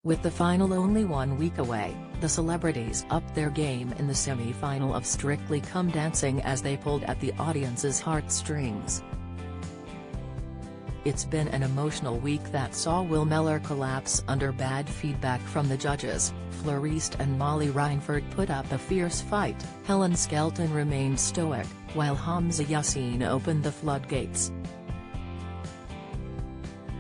With the final only 1 week away, the celebrities upped their game in the semi-final of Strictly Come Dancing as they pulled at the audience's heartstrings. It's been an emotional week that saw Will Mellor collapse under bad feedback from the judges. Fleur East and Molly Reinford put up a fierce fight. Helen Skelton remained stoic, while Hamza Yassin opened the floodgates.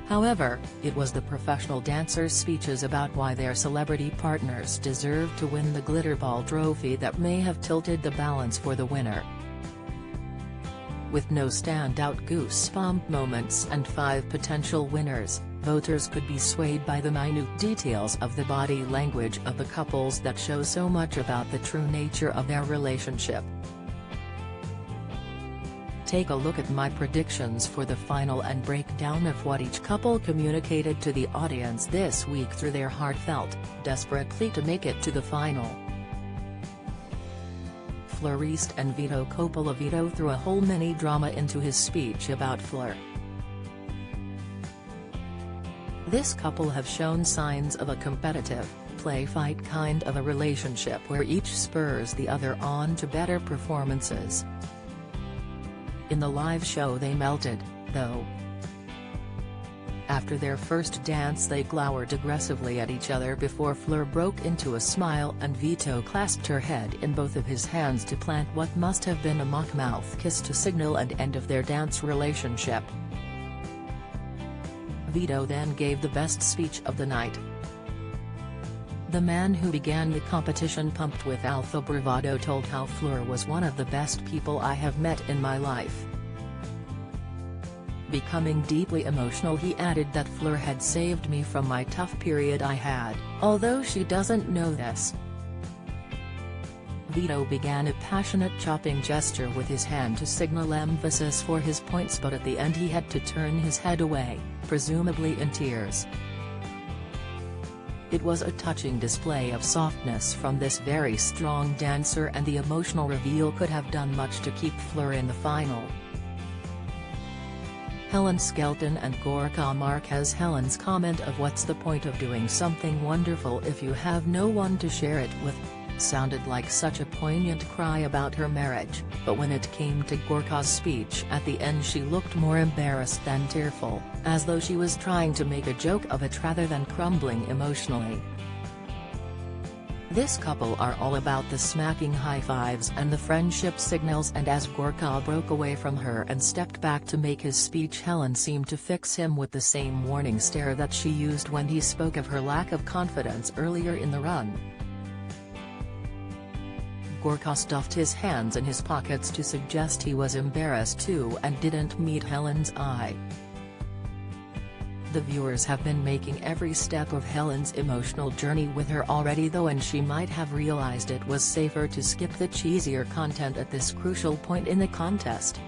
However, it was the professional dancers' speeches about why their celebrity partners deserved to win the Glitterball trophy that may have tilted the balance for the winner. With no standout goosebump moments and 5 potential winners, voters could be swayed by the minute details of the body language of the couples that show so much about the true nature of their relationship. Take a look at my predictions for the final and breakdown of what each couple communicated to the audience this week through their heartfelt, desperate plea to make it to the final. Fleur East and Vito Coppola. Vito threw a whole mini drama into his speech about Fleur. This couple have shown signs of a competitive, play-fight kind of a relationship where each spurs the other on to better performances. In the live show they melted, though. After their first dance they glowered aggressively at each other before Fleur broke into a smile and Vito clasped her head in both of his hands to plant what must have been a mock mouth kiss to signal an end of their dance relationship. Vito then gave the best speech of the night. The man who began the competition pumped with alpha bravado told how Fleur was one of the best people I have met in my life. Becoming deeply emotional, he added that Fleur had saved me from my tough period I had, although she doesn't know this. Vito began a passionate chopping gesture with his hand to signal emphasis for his points, but at the end he had to turn his head away, presumably in tears. It was a touching display of softness from this very strong dancer, and the emotional reveal could have done much to keep Fleur in the final. Helen Skelton and Gorka Marquez. Helen's comment of "what's the point of doing something wonderful if you have no one to share it with?" sounded like such a poignant cry about her marriage, but when it came to Gorka's speech at the end she looked more embarrassed than tearful, as though she was trying to make a joke of it rather than crumbling emotionally. This couple are all about the smacking high fives and the friendship signals, and as Gorka broke away from her and stepped back to make his speech, Helen seemed to fix him with the same warning stare that she used when he spoke of her lack of confidence earlier in the run. Gorka stuffed his hands in his pockets to suggest he was embarrassed too and didn't meet Helen's eye. The viewers have been making every step of Helen's emotional journey with her already though, and she might have realized it was safer to skip the cheesier content at this crucial point in the contest.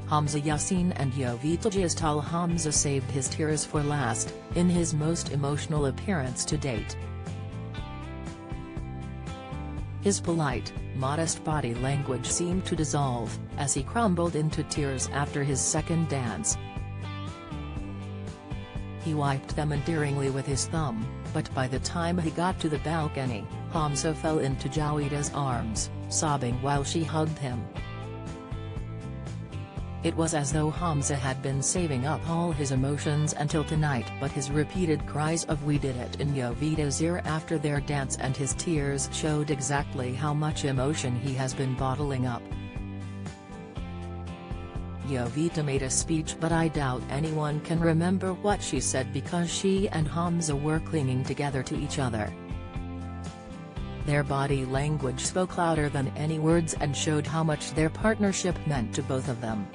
Hamza Yassin and Jovita Gistal. Hamza saved his tears for last, in his most emotional appearance to date. His polite, modest body language seemed to dissolve, as he crumbled into tears after his second dance. He wiped them endearingly with his thumb, but by the time he got to the balcony, Hamza fell into Jovita's arms, sobbing while she hugged him. It was as though Hamza had been saving up all his emotions until tonight, but his repeated cries of "we did it" in Jovita's ear after their dance and his tears showed exactly how much emotion he has been bottling up. Jovita made a speech, but I doubt anyone can remember what she said because she and Hamza were clinging together to each other. Their body language spoke louder than any words and showed how much their partnership meant to both of them.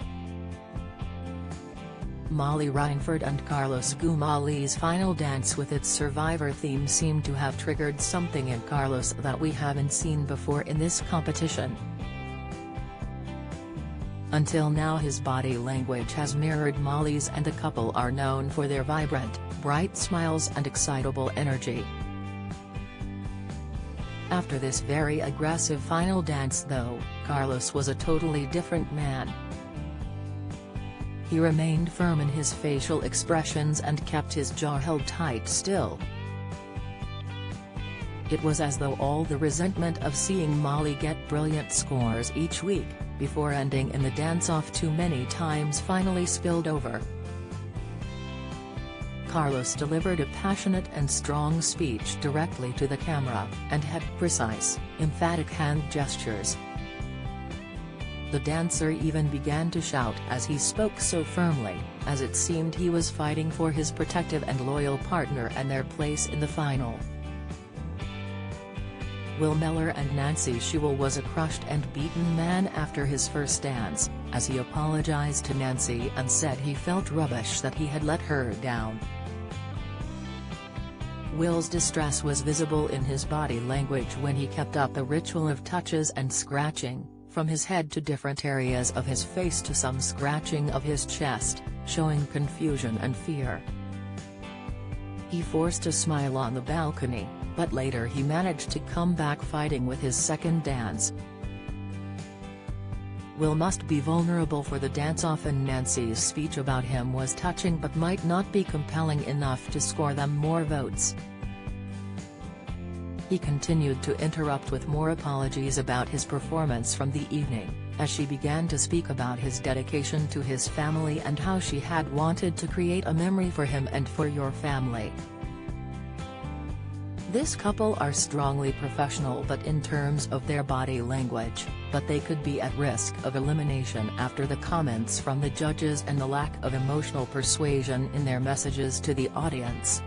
Molly Reinford and Carlos Gumali's final dance with its Survivor theme seemed to have triggered something in Carlos that we haven't seen before in this competition. Until now his body language has mirrored Molly's, and the couple are known for their vibrant, bright smiles and excitable energy. After this very aggressive final dance though, Carlos was a totally different man. He remained firm in his facial expressions and kept his jaw held tight still. It was as though all the resentment of seeing Molly get brilliant scores each week, before ending in the dance-off too many times, finally spilled over. Carlos delivered a passionate and strong speech directly to the camera, and had precise, emphatic hand gestures. The dancer even began to shout as he spoke so firmly, as it seemed he was fighting for his protective and loyal partner and their place in the final. Will Mellor and Nancy Shewell was a crushed and beaten man after his first dance, as he apologized to Nancy and said he felt rubbish that he had let her down. Will's distress was visible in his body language when he kept up the ritual of touches and scratching, from his head to different areas of his face to some scratching of his chest, showing confusion and fear. He forced a smile on the balcony, but later he managed to come back fighting with his second dance. Will must be vulnerable for the dance-off, and Nancy's speech about him was touching but might not be compelling enough to score them more votes. He continued to interrupt with more apologies about his performance from the evening, as she began to speak about his dedication to his family and how she had wanted to create a memory for him and for your family. This couple are strongly professional but in terms of their body language, but they could be at risk of elimination after the comments from the judges and the lack of emotional persuasion in their messages to the audience.